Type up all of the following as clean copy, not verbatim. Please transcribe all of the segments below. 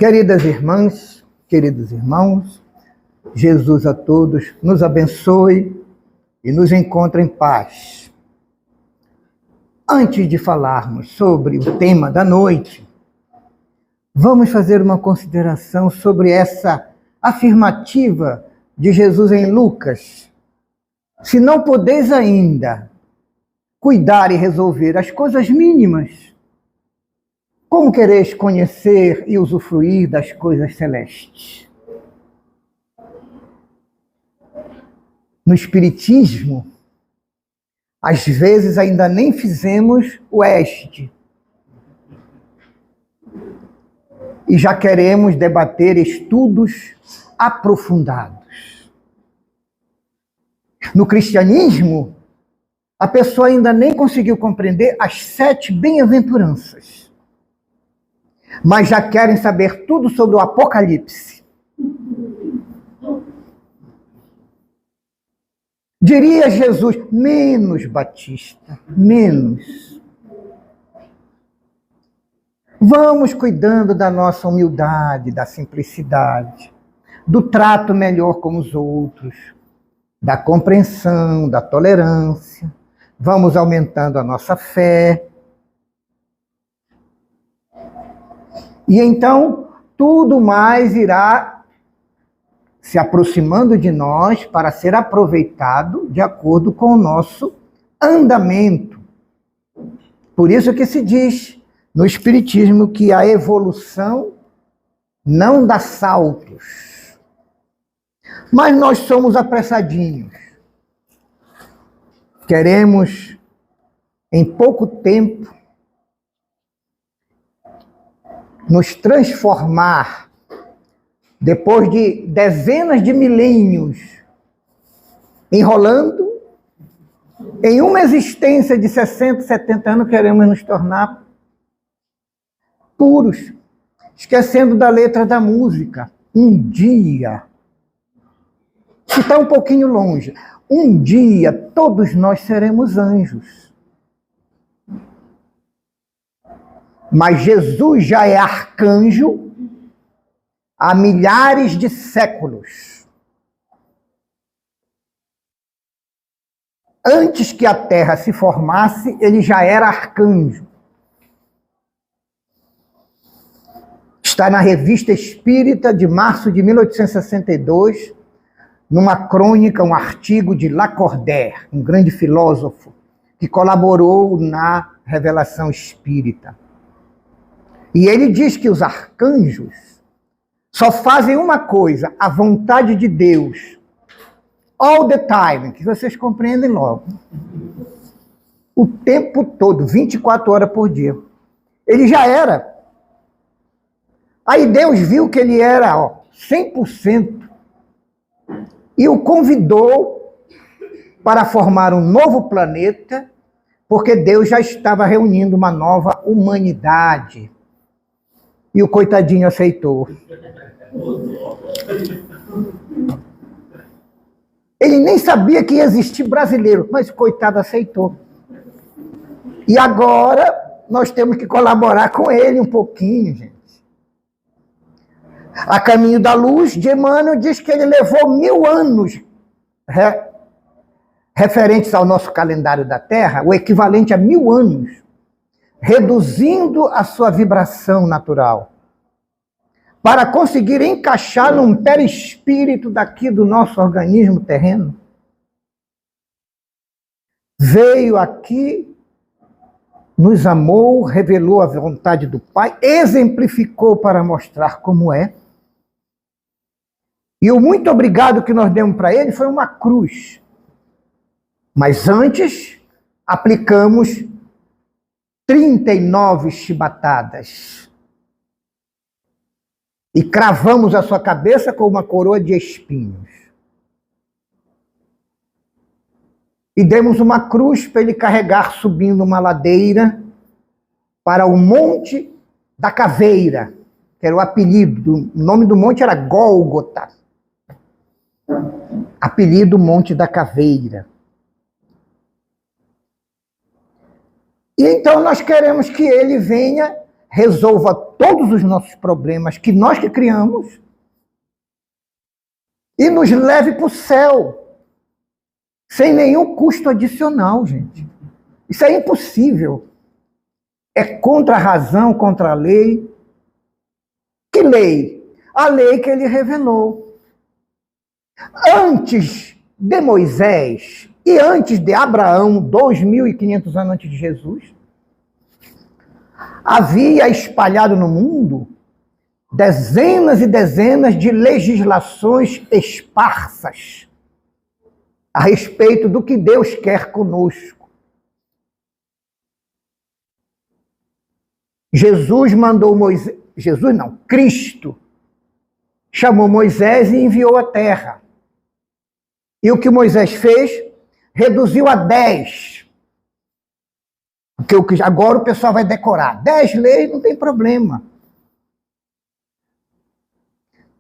Queridas irmãs, queridos irmãos, Jesus a todos nos abençoe e nos encontre em paz. Antes de falarmos sobre o tema da noite, vamos fazer uma consideração sobre essa afirmativa de Jesus em Lucas. Se não podeis ainda cuidar e resolver as coisas mínimas, como quereis conhecer e usufruir das coisas celestes? No Espiritismo, às vezes ainda nem fizemos o este e já queremos debater estudos aprofundados. No cristianismo, a pessoa ainda nem conseguiu compreender as 7 bem-aventuranças, mas já querem saber tudo sobre o Apocalipse. Diria Jesus, menos, Batista, menos. Vamos cuidando da nossa humildade, da simplicidade, do trato melhor com os outros, da compreensão, da tolerância. Vamos aumentando a nossa fé. E então, tudo mais irá se aproximando de nós para ser aproveitado de acordo com o nosso andamento. Por isso que se diz no Espiritismo que a evolução não dá saltos. Mas nós somos apressadinhos. Queremos, em pouco tempo, nos transformar, depois de dezenas de milênios, enrolando, em uma existência de 60, 70 anos, queremos nos tornar puros, esquecendo da letra da música. Um dia, se está um pouquinho longe, um dia todos nós seremos anjos. Mas Jesus já é arcanjo há milhares de séculos. Antes que a Terra se formasse, ele já era arcanjo. Está na Revista Espírita de março de 1862, numa crônica, um artigo de Lacordaire, um grande filósofo, que colaborou na revelação espírita. E ele diz que os arcanjos só fazem uma coisa, a vontade de Deus. All the time, que vocês compreendem logo. O tempo todo, 24 horas por dia. Ele já era. Aí Deus viu que ele era 100% e o convidou para formar um novo planeta, porque Deus já estava reunindo uma nova humanidade. E o coitadinho aceitou. Ele nem sabia que ia existir brasileiro, mas o coitado aceitou. E agora nós temos que colaborar com ele um pouquinho, gente. A Caminho da Luz, de Emmanuel, diz que ele levou 1000 anos referentes ao nosso calendário da Terra, o equivalente a 1000 anos, reduzindo a sua vibração natural, para conseguir encaixar num perispírito daqui do nosso organismo terreno. Veio aqui, nos amou, revelou a vontade do Pai, exemplificou para mostrar como é. E o muito obrigado que nós demos para ele foi uma cruz. Mas antes, aplicamos 39 chibatadas. E cravamos a sua cabeça com uma coroa de espinhos. E demos uma cruz para ele carregar subindo uma ladeira para o Monte da Caveira, que era o apelido. O nome do monte era Gólgota. Apelido Monte da Caveira. E então nós queremos que ele venha, resolva todos os nossos problemas, que nós que criamos, e nos leve para o céu, sem nenhum custo adicional, gente. Isso é impossível. É contra a razão, contra a lei. Que lei? A lei que ele revelou. Antes de Moisés e antes de Abraão, 2.500 anos antes de Jesus, havia espalhado no mundo dezenas e dezenas de legislações esparsas a respeito do que Deus quer conosco. Jesus mandou Moisés, Jesus não, Cristo chamou Moisés e enviou à terra. E o que Moisés fez? Reduziu a 10. Porque agora o pessoal vai decorar. 10 leis, não tem problema.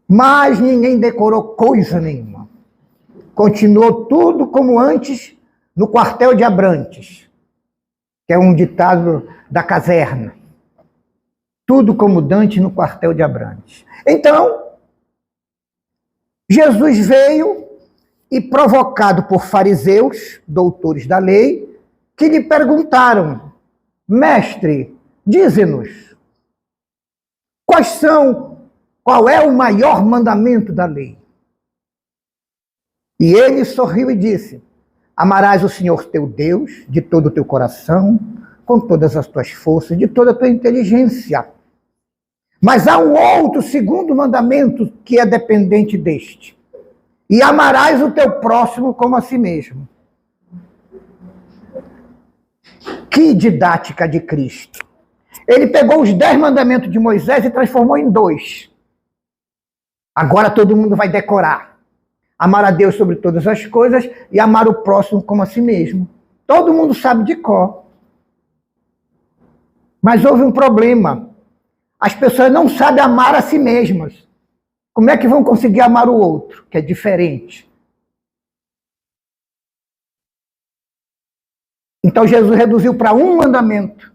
Mas ninguém decorou coisa nenhuma. Continuou tudo como antes no quartel de Abrantes, que é um ditado da caserna. Tudo como Dante no quartel de Abrantes. Então, Jesus veio e, provocado por fariseus, doutores da lei, que lhe perguntaram: mestre, dize-nos, qual é o maior mandamento da lei? E ele sorriu e disse: amarás o Senhor teu Deus de todo o teu coração, com todas as tuas forças, de toda a tua inteligência. Mas há um outro segundo mandamento que é dependente deste: e amarás o teu próximo como a si mesmo. Que didática de Cristo! Ele pegou os 10 mandamentos de Moisés e transformou em 2. Agora todo mundo vai decorar. Amar a Deus sobre todas as coisas e amar o próximo como a si mesmo. Todo mundo sabe de cor. Mas houve um problema. As pessoas não sabem amar a si mesmas. Como é que vão conseguir amar o outro, que é diferente? Então Jesus reduziu para um mandamento,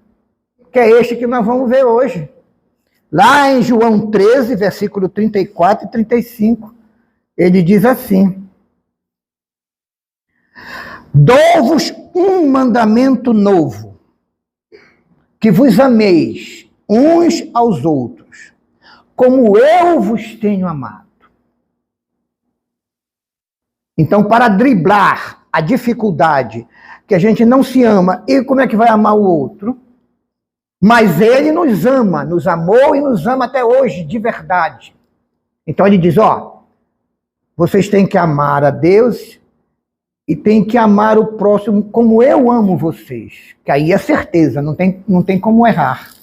que é este que nós vamos ver hoje. Lá em João 13, versículo 34 e 35, ele diz assim: dou-vos um mandamento novo, que vos ameis uns aos outros, como eu vos tenho amado. Então, para driblar a dificuldade que a gente não se ama, e como é que vai amar o outro? Mas ele nos ama, nos amou e nos ama até hoje, de verdade. Então ele diz, vocês têm que amar a Deus e têm que amar o próximo como eu amo vocês. Que aí é certeza, não tem como errar.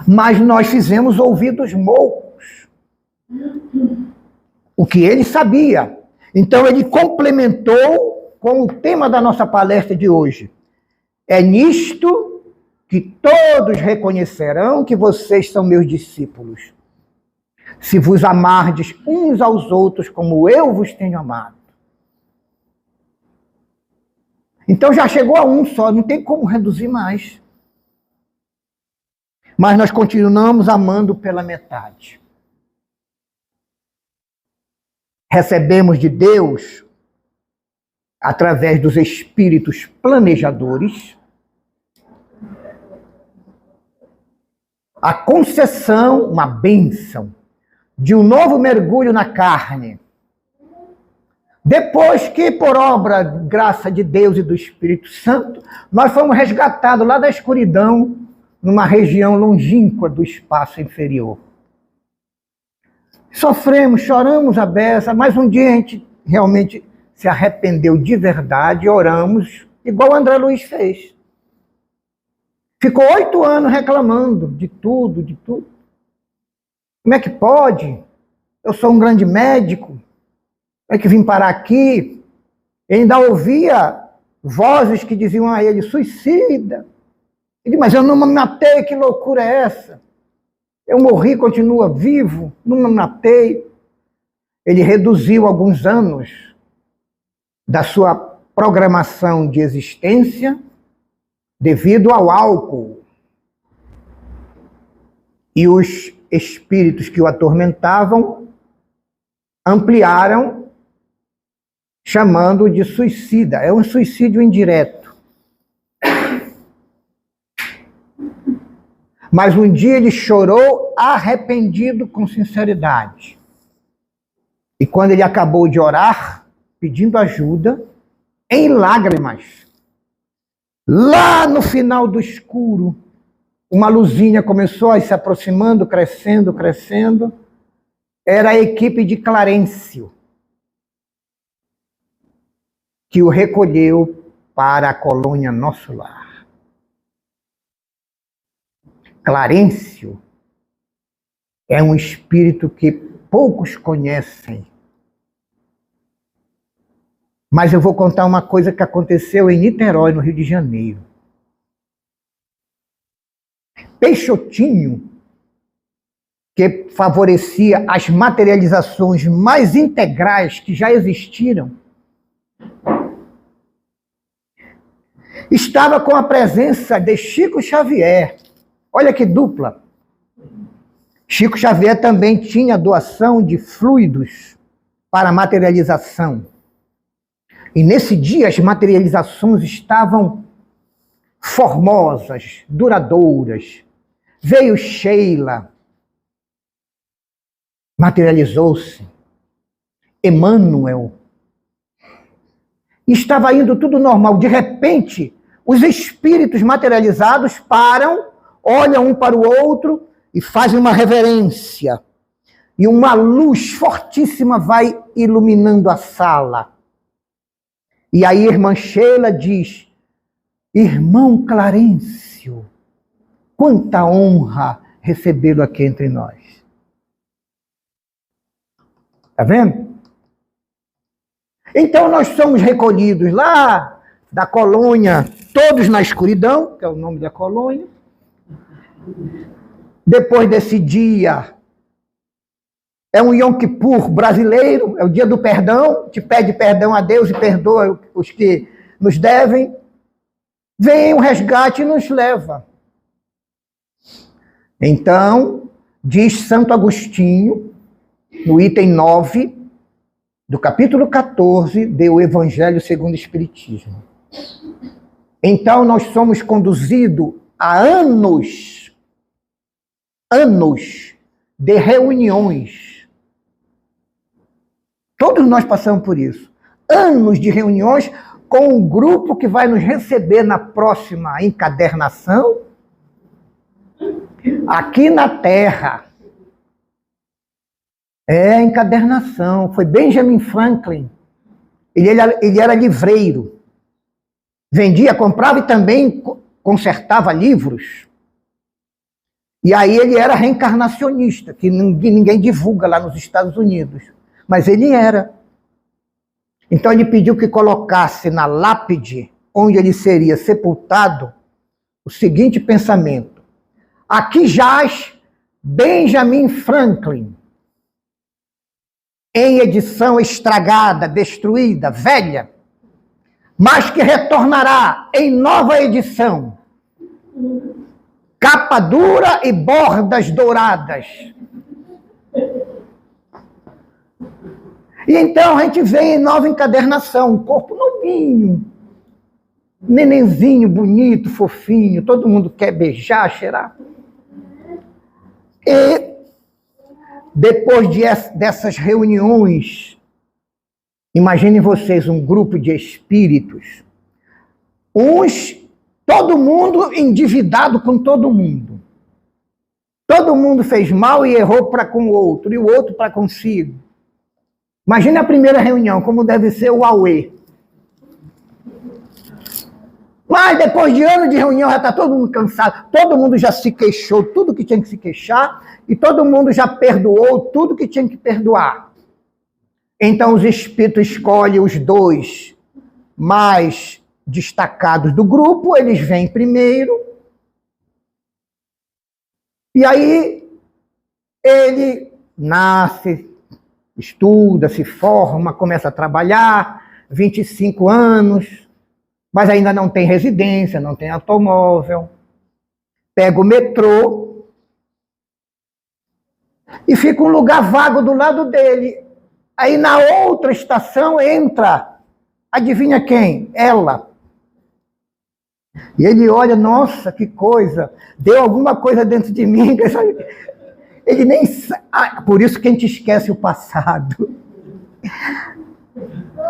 Mas nós fizemos ouvidos moucos. O que ele sabia. Então ele complementou com o tema da nossa palestra de hoje. É nisto que todos reconhecerão que vocês são meus discípulos, se vos amardes uns aos outros como eu vos tenho amado. Então já chegou a um só, não tem como reduzir mais. Mas nós continuamos amando pela metade. Recebemos de Deus, através dos espíritos planejadores, a concessão, uma bênção, de um novo mergulho na carne. Depois que, por obra, graça de Deus e do Espírito Santo, nós fomos resgatados lá da escuridão, numa região longínqua do espaço inferior. Sofremos, choramos a beça, mas um dia a gente realmente se arrependeu de verdade, oramos, igual o André Luiz fez. Ficou 8 anos reclamando de tudo, de tudo. Como é que pode? Eu sou um grande médico. Como é que vim parar aqui? Ele ainda ouvia vozes que diziam a ele, suicida. Ele disse, mas eu não me matei, que loucura é essa? Eu morri, continua vivo, não me matei. Ele reduziu alguns anos da sua programação de existência devido ao álcool. E os espíritos que o atormentavam ampliaram, chamando de suicida. É um suicídio indireto. Mas um dia ele chorou arrependido com sinceridade. E quando ele acabou de orar, pedindo ajuda, em lágrimas, lá no final do escuro, uma luzinha começou a ir se aproximando, crescendo, crescendo. Era a equipe de Clarencio, que o recolheu para a colônia Nosso Lar. Clarencio é um espírito que poucos conhecem. Mas eu vou contar uma coisa que aconteceu em Niterói, no Rio de Janeiro. Peixotinho, que favorecia as materializações mais integrais que já existiram, estava com a presença de Chico Xavier. Olha que dupla. Chico Xavier também tinha doação de fluidos para materialização. E nesse dia as materializações estavam formosas, duradouras. Veio Sheila, materializou-se. Emmanuel. Estava indo tudo normal. De repente, os espíritos materializados param, olham um para o outro e fazem uma reverência. E uma luz fortíssima vai iluminando a sala. E aí a irmã Sheila diz: irmão Clarencio, quanta honra recebê-lo aqui entre nós. Está vendo? Então nós somos recolhidos lá da colônia, todos na escuridão, que é o nome da colônia. Depois desse dia, é um Yom Kippur brasileiro, é o dia do perdão, te pede perdão a Deus e perdoa os que nos devem. Vem o resgate e nos leva. Então, diz Santo Agostinho, no item 9, do capítulo 14, do Evangelho segundo o Espiritismo. Então, nós somos conduzidos a anos de reuniões. Todos nós passamos por isso. Anos de reuniões com o grupo que vai nos receber na próxima encadernação, aqui na Terra. É encadernação. Foi Benjamin Franklin. Ele era livreiro. Vendia, comprava e também consertava livros. E aí ele era reencarnacionista, que ninguém divulga lá nos Estados Unidos. Mas ele era. Então ele pediu que colocasse na lápide, onde ele seria sepultado, o seguinte pensamento: aqui jaz Benjamin Franklin, em edição estragada, destruída, velha, mas que retornará em nova edição, capa dura e bordas douradas. E então a gente vê em nova encadernação, um corpo novinho, nenenzinho, bonito, fofinho, todo mundo quer beijar, cheirar. E depois dessas reuniões, imaginem vocês um grupo de espíritos, todo mundo endividado com todo mundo. Todo mundo fez mal e errou para com o outro, e o outro para consigo. Imagine a primeira reunião, como deve ser o auê. Mas depois de anos de reunião já está todo mundo cansado, todo mundo já se queixou tudo que tinha que se queixar, e todo mundo já perdoou tudo que tinha que perdoar. Então os espíritos escolhem os dois mais destacados do grupo, eles vêm primeiro, e aí ele nasce, estuda, se forma, começa a trabalhar, 25 anos, mas ainda não tem residência, não tem automóvel. Pega o metrô, e fica um lugar vago do lado dele. Aí na outra estação entra, adivinha quem? Ela. E ele olha, nossa, que coisa, deu alguma coisa dentro de mim. Ele nem sabe. Por isso que a gente esquece o passado.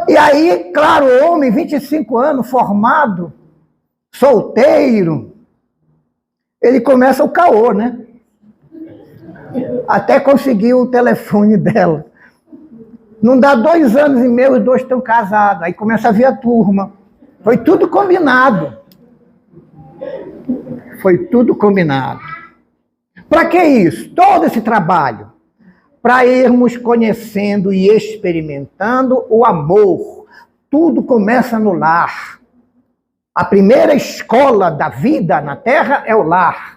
E aí, claro, homem, 25 anos, formado, solteiro, ele começa o caô, né? Até conseguir o telefone dela. Não dá 2 anos e meio, os dois estão casados. Aí começa a vir a turma. Foi tudo combinado. Foi tudo combinado. Para que isso? Todo esse trabalho? Para irmos conhecendo e experimentando o amor. Tudo começa no lar. A primeira escola da vida na Terra é o lar.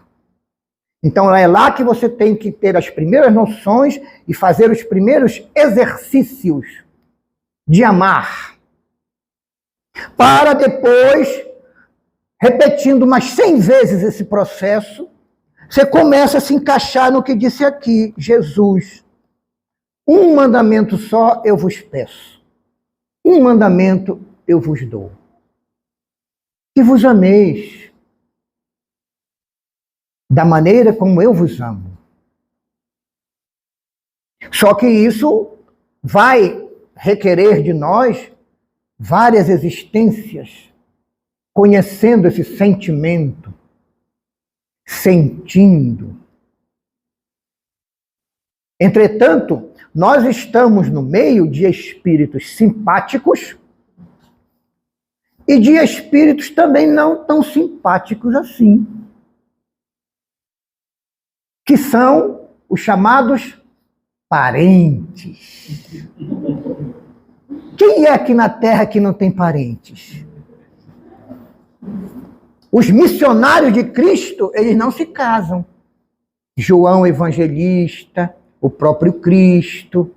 Então é lá que você tem que ter as primeiras noções e fazer os primeiros exercícios de amar. Para depois, repetindo umas 100 vezes esse processo, você começa a se encaixar no que disse aqui, Jesus. Um mandamento só eu vos peço. Um mandamento eu vos dou. Que vos ameis da maneira como eu vos amo. Só que isso vai requerer de nós várias existências, conhecendo esse sentimento, sentindo. Entretanto, nós estamos no meio de espíritos simpáticos e de espíritos também não tão simpáticos assim, que são os chamados parentes. Quem é aqui na Terra que não tem parentes? Os missionários de Cristo, eles não se casam. João Evangelista, o próprio Cristo,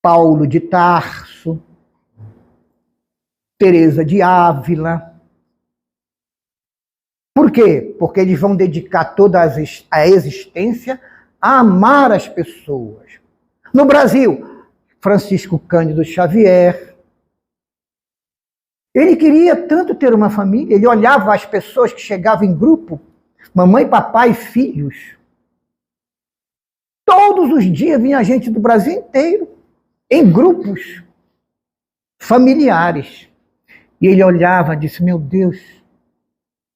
Paulo de Tarso, Teresa de Ávila. Por quê? Porque eles vão dedicar toda a existência a amar as pessoas. No Brasil, Francisco Cândido Xavier. Ele queria tanto ter uma família, ele olhava as pessoas que chegavam em grupo, mamãe, papai, filhos. Todos os dias vinha gente do Brasil inteiro, em grupos familiares. E ele olhava e disse, meu Deus,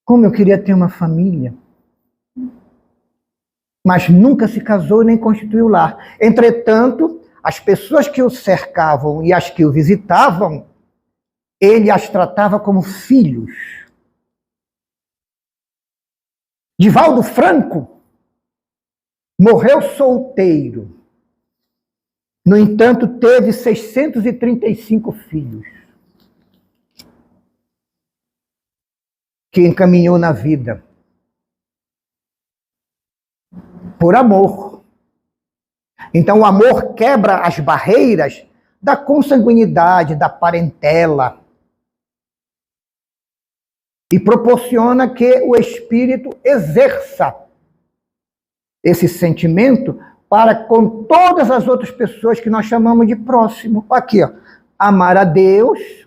como eu queria ter uma família. Mas nunca se casou nem constituiu lar. Entretanto, as pessoas que o cercavam e as que o visitavam, ele as tratava como filhos. Divaldo Franco morreu solteiro. No entanto, teve 635 filhos. Que encaminhou na vida. Por amor. Então o amor quebra as barreiras da consanguinidade, da parentela. E proporciona que o espírito exerça esse sentimento para com todas as outras pessoas que nós chamamos de próximo. Aqui, ó, amar a Deus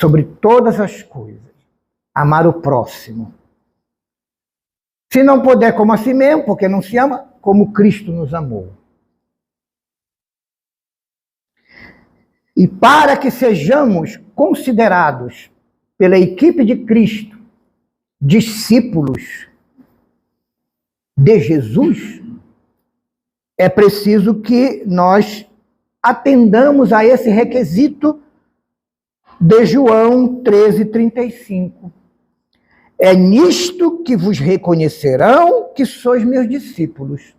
sobre todas as coisas. Amar o próximo. Se não puder como a si mesmo, porque não se ama, como Cristo nos amou. E para que sejamos considerados pela equipe de Cristo discípulos de Jesus, é preciso que nós atendamos a esse requisito de João 13:35. É nisto que vos reconhecerão que sois meus discípulos,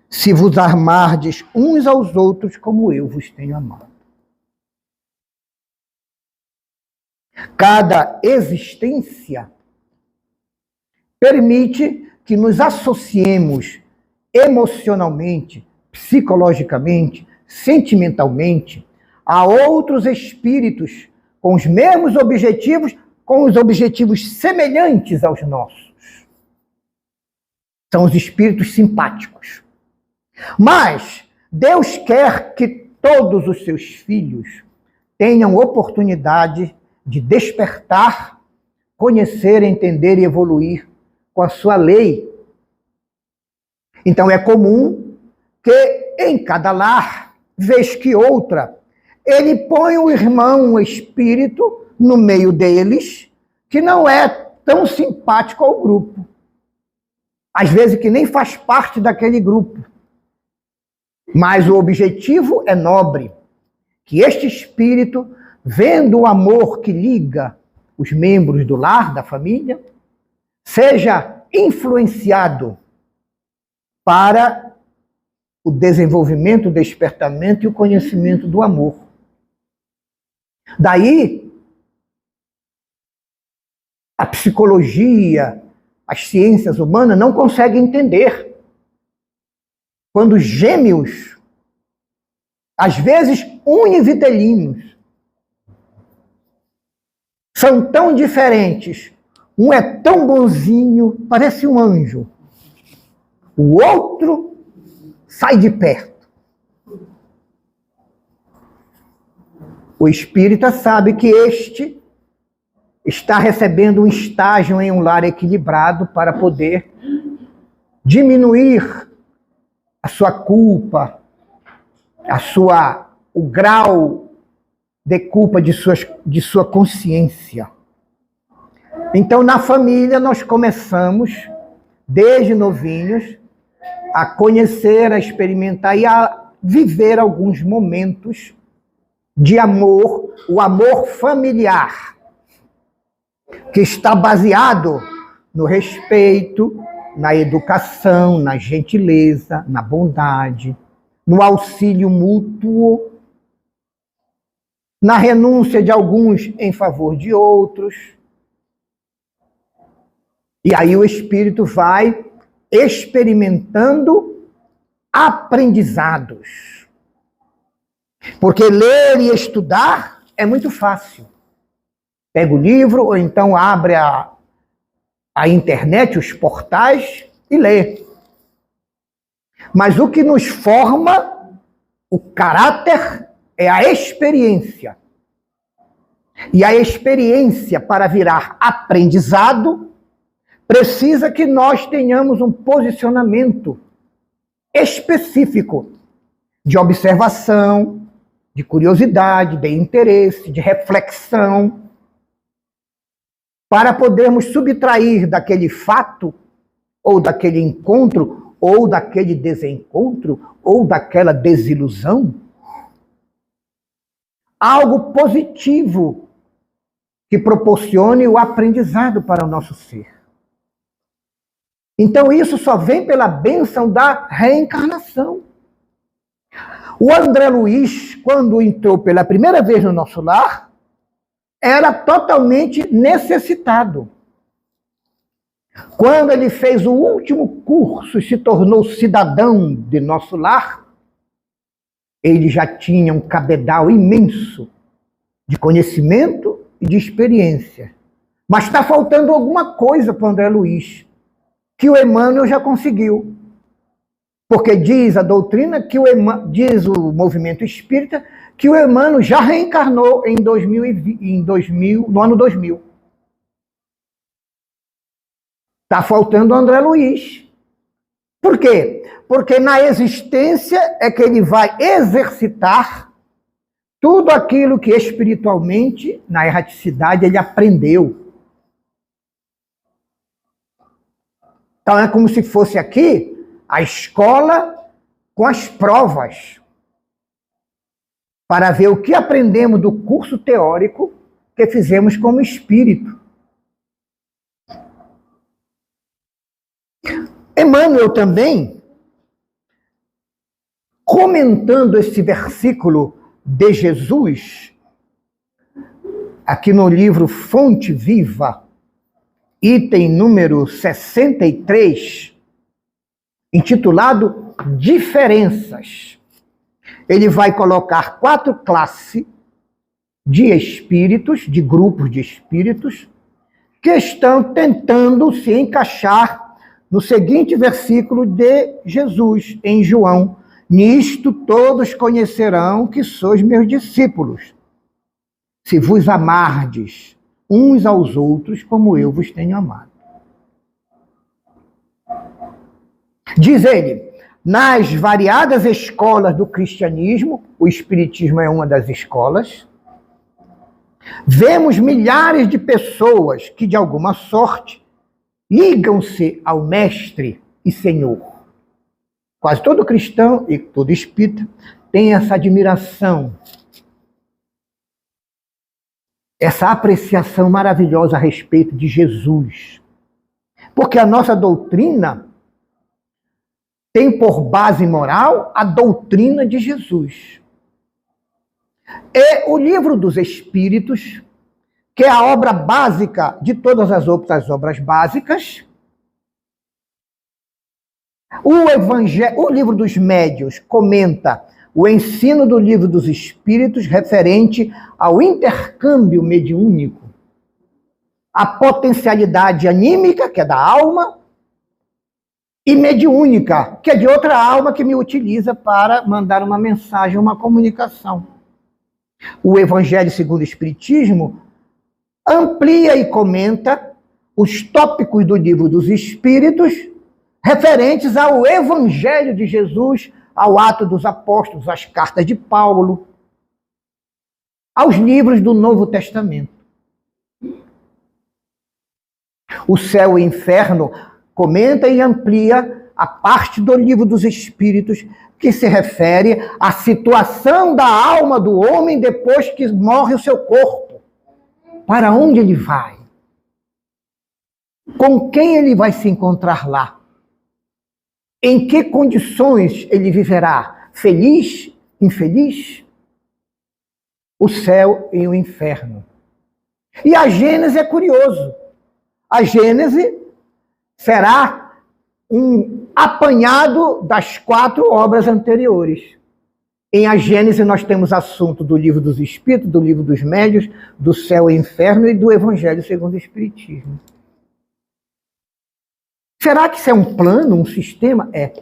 se vos amardes uns aos outros como eu vos tenho amado. Cada existência permite que nos associemos emocionalmente, psicologicamente, sentimentalmente a outros espíritos com os mesmos objetivos, com os objetivos semelhantes aos nossos. São os espíritos simpáticos. Mas Deus quer que todos os seus filhos tenham oportunidade de despertar, conhecer, entender e evoluir com a sua lei. Então é comum que em cada lar, vez que outra, ele põe o irmão, o espírito, no meio deles, que não é tão simpático ao grupo. Às vezes que nem faz parte daquele grupo. Mas o objetivo é nobre, que este espírito, vendo o amor que liga os membros do lar, da família, seja influenciado para o desenvolvimento, o despertamento e o conhecimento do amor. Daí, a psicologia, as ciências humanas não conseguem entender quando gêmeos, às vezes univitelinos, são tão diferentes. Um é tão bonzinho, parece um anjo. O outro sai de perto. O espírita sabe que este está recebendo um estágio em um lar equilibrado para poder diminuir a sua culpa, o grau de culpa de sua consciência. Então, na família, nós começamos, desde novinhos, a conhecer, a experimentar e a viver alguns momentos de amor, o amor familiar, que está baseado no respeito, na educação, na gentileza, na bondade, no auxílio mútuo, na renúncia de alguns em favor de outros. E aí o espírito vai experimentando aprendizados. Porque ler e estudar é muito fácil. Pega o livro, ou então abre a internet, os portais, e lê. Mas o que nos forma o caráter é a experiência. E a experiência, para virar aprendizado, precisa que nós tenhamos um posicionamento específico de observação, de curiosidade, de interesse, de reflexão, para podermos subtrair daquele fato, ou daquele encontro, ou daquele desencontro, ou daquela desilusão, algo positivo que proporcione o aprendizado para o nosso ser. Então isso só vem pela bênção da reencarnação. O André Luiz, quando entrou pela primeira vez no nosso lar, era totalmente necessitado. Quando ele fez o último curso e se tornou cidadão de nosso lar, ele já tinha um cabedal imenso de conhecimento e de experiência. Mas está faltando alguma coisa para o André Luiz, que o Emmanuel já conseguiu. Porque diz a doutrina, diz o movimento espírita, que o Emmanuel já reencarnou no ano 2000. Está faltando o André Luiz. Por quê? Porque na existência é que ele vai exercitar tudo aquilo que espiritualmente, na erraticidade, ele aprendeu. Então é como se fosse aqui a escola com as provas, para ver o que aprendemos do curso teórico que fizemos como espírito. Emmanuel também, comentando esse versículo de Jesus, aqui no livro Fonte Viva, item número 63, intitulado Diferenças. Ele vai colocar 4 classes de espíritos, de grupos de espíritos, que estão tentando se encaixar no seguinte versículo de Jesus, em João: nisto todos conhecerão que sois meus discípulos, se vos amardes uns aos outros como eu vos tenho amado. Diz ele, nas variadas escolas do cristianismo, o espiritismo é uma das escolas, vemos milhares de pessoas que, de alguma sorte, ligam-se ao Mestre e Senhor. Quase todo cristão e todo espírita tem essa admiração, essa apreciação maravilhosa a respeito de Jesus. Porque a nossa doutrina tem por base moral a doutrina de Jesus. E o Livro dos Espíritos, que é a obra básica de todas as outras obras básicas, o Livro dos Médiuns comenta o ensino do Livro dos Espíritos referente ao intercâmbio mediúnico, a potencialidade anímica, que é da alma, e mediúnica, que é de outra alma que me utiliza para mandar uma mensagem, uma comunicação. O Evangelho segundo o Espiritismo amplia e comenta os tópicos do Livro dos Espíritos referentes ao Evangelho de Jesus, ao Ato dos Apóstolos, às cartas de Paulo, aos livros do Novo Testamento. O Céu e o Inferno comenta e amplia a parte do Livro dos Espíritos que se refere à situação da alma do homem depois que morre o seu corpo. Para onde ele vai? Com quem ele vai se encontrar lá? Em que condições ele viverá? Feliz? Infeliz? O céu e o inferno. E a Gênese é curioso. A Gênese será um apanhado das 4 obras anteriores. Em A Gênese nós temos assunto do Livro dos Espíritos, do Livro dos Médiuns, do Céu e Inferno e do Evangelho segundo o Espiritismo. Será que isso é um plano, um sistema? É.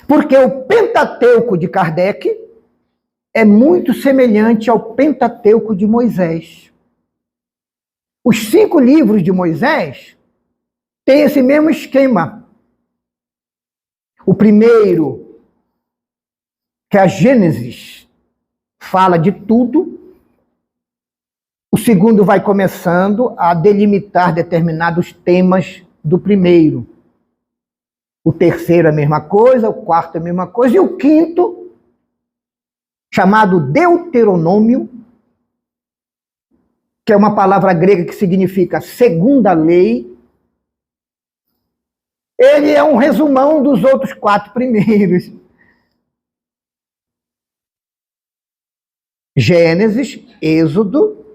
Porque o Pentateuco de Kardec é muito semelhante ao Pentateuco de Moisés. Os 5 livros de Moisés têm esse mesmo esquema. O primeiro, que é a Gênesis, fala de tudo. O segundo vai começando a delimitar determinados temas do primeiro. O terceiro é a mesma coisa, o quarto é a mesma coisa, e o quinto, chamado Deuteronômio, que é uma palavra grega que significa segunda lei, ele é um resumão dos outros 4 primeiros. Gênesis, Êxodo,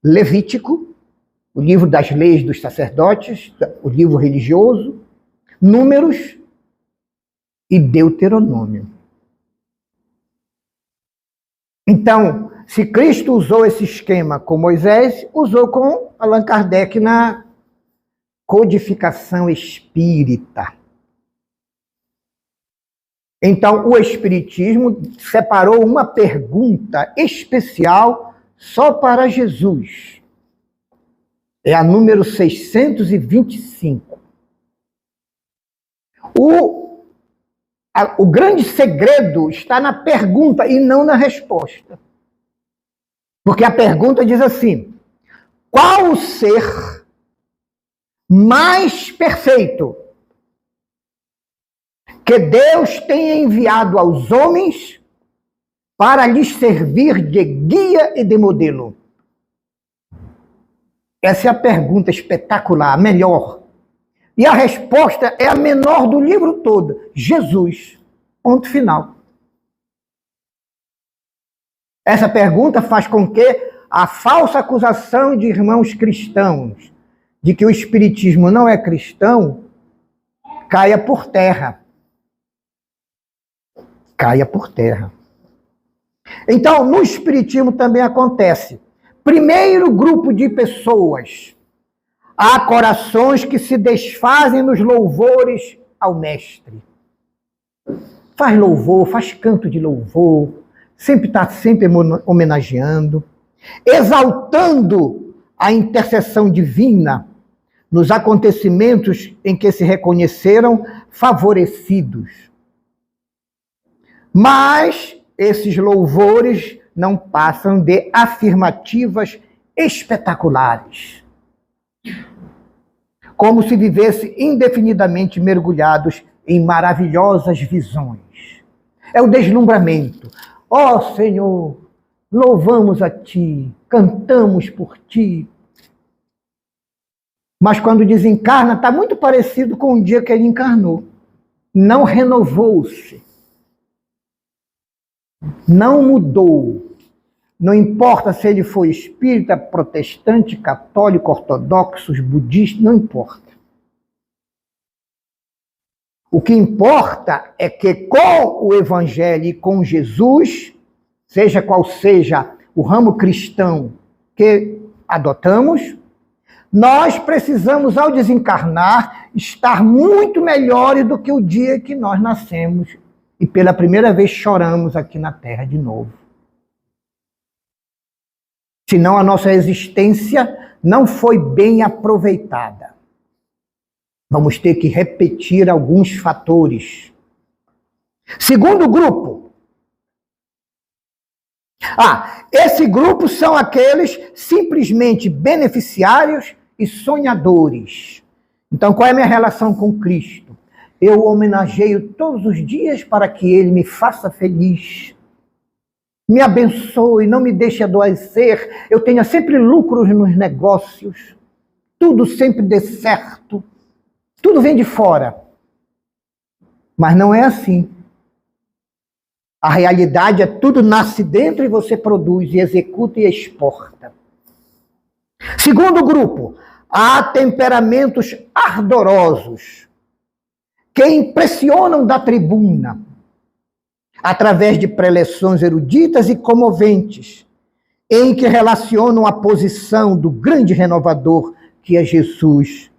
Levítico, o livro das leis dos sacerdotes, o livro religioso, Números e Deuteronômio. Então, se Cristo usou esse esquema com Moisés, usou com Allan Kardec na codificação espírita. Então, o Espiritismo separou uma pergunta especial só para Jesus. É a número 625. O grande segredo está na pergunta e não na resposta. Porque a pergunta diz assim: qual o ser mais perfeito que Deus tenha enviado aos homens para lhes servir de guia e de modelo? Essa é a pergunta espetacular, a melhor. E a resposta é a menor do livro todo: Jesus. Ponto final. Essa pergunta faz com que a falsa acusação de irmãos cristãos de que o Espiritismo não é cristão caia por terra. Caia por terra. Então, no Espiritismo também acontece. Primeiro grupo de pessoas Há corações que se desfazem nos louvores ao Mestre. Faz louvor, faz canto de louvor, está sempre homenageando, exaltando a intercessão divina nos acontecimentos em que se reconheceram favorecidos. Mas esses louvores não passam de afirmativas espetaculares, como se vivesse indefinidamente mergulhados em maravilhosas visões. É o deslumbramento. Ó Senhor, louvamos a Ti, cantamos por Ti. Mas quando desencarna, está muito parecido com o dia que ele encarnou. Não renovou-se. Não mudou. Não importa se ele foi espírita, protestante, católico, ortodoxo, budista, não importa. O que importa é que com o Evangelho e com Jesus, seja qual seja o ramo cristão que adotamos, nós precisamos, ao desencarnar, estar muito melhores do que o dia que nós nascemos e pela primeira vez choramos aqui na Terra de novo. Senão a nossa existência não foi bem aproveitada. Vamos ter que repetir alguns fatores. Segundo grupo. Esse grupo são aqueles simplesmente beneficiários e sonhadores. Então, qual é a minha relação com Cristo? Eu o homenageio todos os dias para que Ele me faça feliz. Me abençoe, não me deixe adoecer. Eu tenha sempre lucros nos negócios. Tudo sempre dê certo. Tudo vem de fora. Mas não é assim. A realidade é tudo nasce dentro e você produz, e executa e exporta. Segundo grupo, há temperamentos ardorosos que impressionam da tribuna através de preleções eruditas e comoventes, em que relacionam a posição do grande renovador que é Jesus,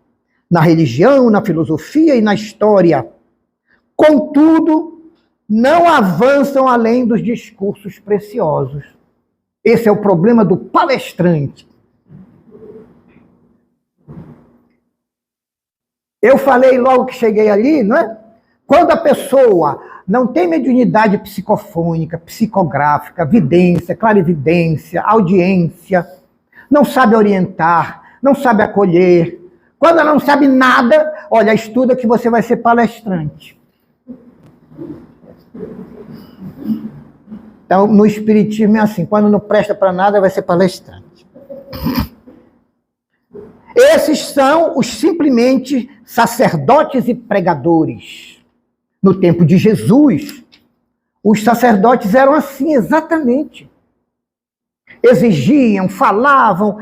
na religião, na filosofia e na história. Contudo, não avançam além dos discursos preciosos. Esse é o problema do palestrante. Eu falei logo que cheguei ali, não é? Quando a pessoa não tem mediunidade psicofônica, psicográfica, vidência, clarividência, audiência, não sabe orientar, não sabe acolher, quando ela não sabe nada, olha, estuda que você vai ser palestrante. Então, no espiritismo é assim, quando não presta para nada, vai ser palestrante. Esses são os simplesmente sacerdotes e pregadores. No tempo de Jesus, os sacerdotes eram assim, exatamente. Exigiam, falavam,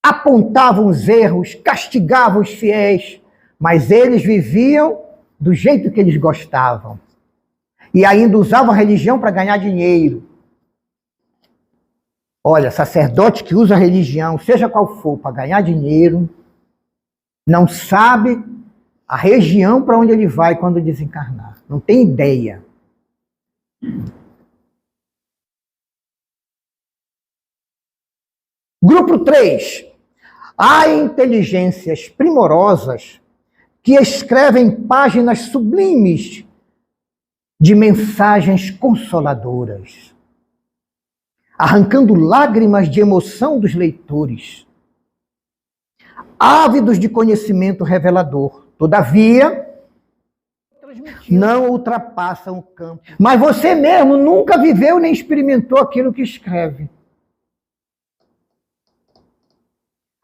apontavam os erros, castigavam os fiéis, mas eles viviam do jeito que eles gostavam. E ainda usavam a religião para ganhar dinheiro. Olha, sacerdote que usa a religião, seja qual for, para ganhar dinheiro, não sabe a região para onde ele vai quando desencarnar. Não tem ideia. Grupo 3. Há inteligências primorosas que escrevem páginas sublimes de mensagens consoladoras, arrancando lágrimas de emoção dos leitores, ávidos de conhecimento revelador. Todavia, não ultrapassam o campo. Mas você mesmo nunca viveu nem experimentou aquilo que escreve.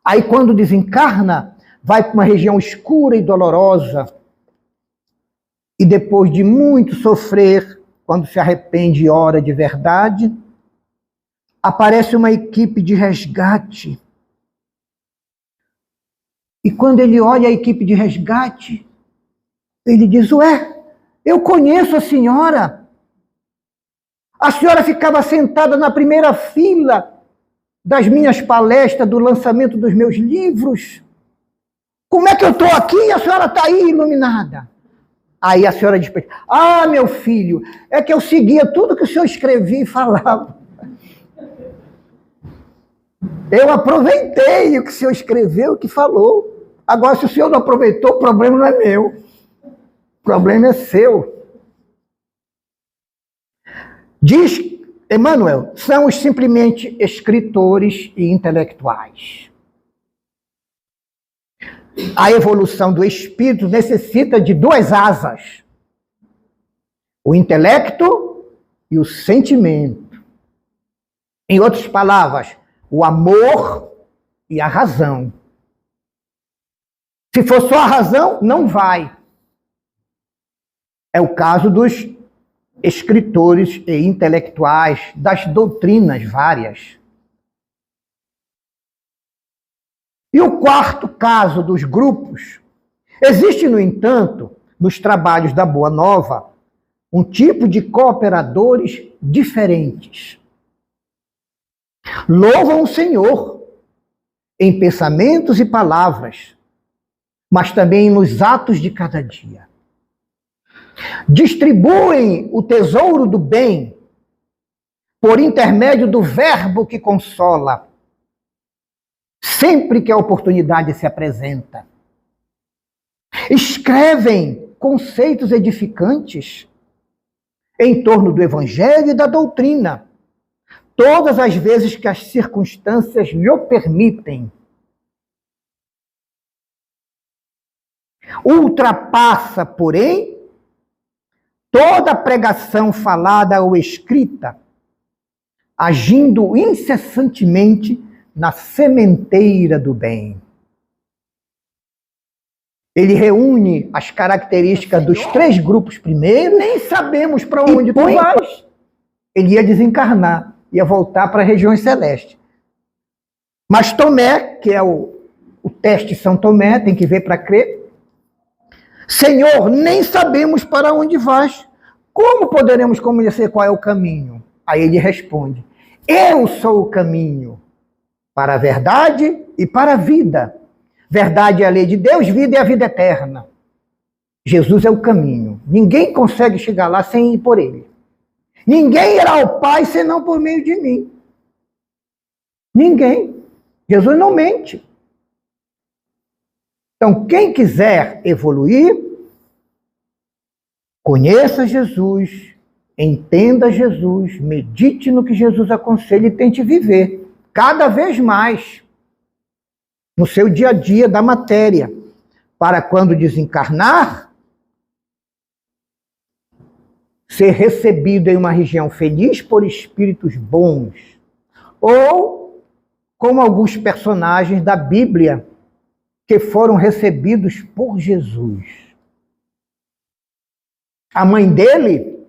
Aí quando desencarna, vai para uma região escura e dolorosa, e depois de muito sofrer, quando se arrepende e ora de verdade, aparece uma equipe de resgate. E quando ele olha a equipe de resgate, ele diz, ué, eu conheço a senhora. A senhora ficava sentada na primeira fila das minhas palestras, do lançamento dos meus livros. Como é que eu estou aqui e a senhora está aí iluminada? Aí a senhora diz, meu filho, é que eu seguia tudo que o senhor escrevia e falava. Eu aproveitei o que o senhor escreveu, o que falou. Agora, se o senhor não aproveitou, o problema não é meu. O problema é seu. Diz Emmanuel, são os simplesmente escritores e intelectuais. A evolução do espírito necessita de duas asas: o intelecto e o sentimento. Em outras palavras, o amor e a razão. Se for só a razão, não vai. É o caso dos escritores e intelectuais, das doutrinas várias. E o quarto caso dos grupos, existe, no entanto, nos trabalhos da Boa Nova, um tipo de cooperadores diferentes. Louvam o Senhor em pensamentos e palavras, mas também nos atos de cada dia. Distribuem o tesouro do bem por intermédio do verbo que consola, sempre que a oportunidade se apresenta. Escrevem conceitos edificantes em torno do Evangelho e da doutrina, todas as vezes que as circunstâncias lhe permitem. Ultrapassa, porém, toda pregação falada ou escrita, agindo incessantemente na sementeira do bem. Ele reúne as características dos três grupos primeiros. Nem sabemos para onde tu vais. Ele ia desencarnar, ia voltar para as regiões celestes. Mas Tomé, que é o teste São Tomé, tem que ver para crer. Senhor, nem sabemos para onde vais. Como poderemos conhecer qual é o caminho? Aí ele responde, eu sou o caminho para a verdade e para a vida. Verdade é a lei de Deus, vida é a vida eterna. Jesus é o caminho. Ninguém consegue chegar lá sem ir por ele. Ninguém irá ao Pai senão por meio de mim. Ninguém. Jesus não mente. Então, quem quiser evoluir, conheça Jesus, entenda Jesus, medite no que Jesus aconselha e tente viver cada vez mais no seu dia a dia da matéria, para quando desencarnar, ser recebido em uma região feliz por espíritos bons, ou como alguns personagens da Bíblia que foram recebidos por Jesus. A mãe dele,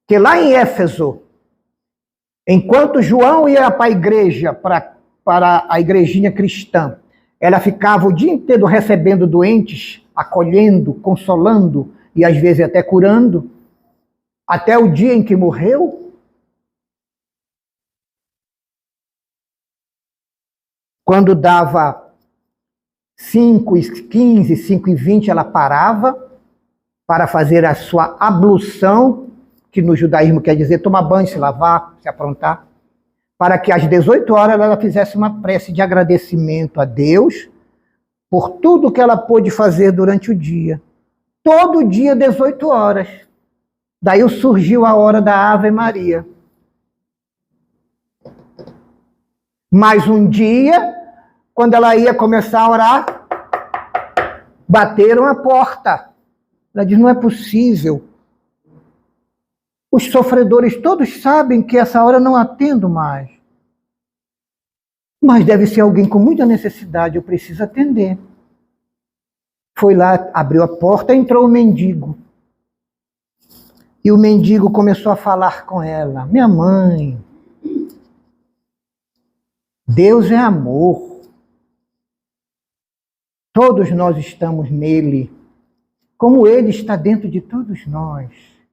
que lá em Éfeso, enquanto João ia para a igreja, para a igrejinha cristã, ela ficava o dia inteiro recebendo doentes, acolhendo, consolando e às vezes até curando, até o dia em que morreu. Quando dava 5h15, 5h20, ela parava para fazer a sua ablução, que no judaísmo quer dizer tomar banho, se lavar, se aprontar, para que às 18 horas ela fizesse uma prece de agradecimento a Deus por tudo que ela pôde fazer durante o dia. Todo dia, 18 horas. Daí surgiu a hora da Ave Maria. Mas um dia, quando ela ia começar a orar, bateram a porta. Ela diz, não é possível. Os sofredores todos sabem que essa hora eu não atendo mais. Mas deve ser alguém com muita necessidade, eu preciso atender. Foi lá, abriu a porta, entrou o mendigo. E o mendigo começou a falar com ela. Minha mãe, Deus é amor. Todos nós estamos nele, como ele está dentro de todos nós.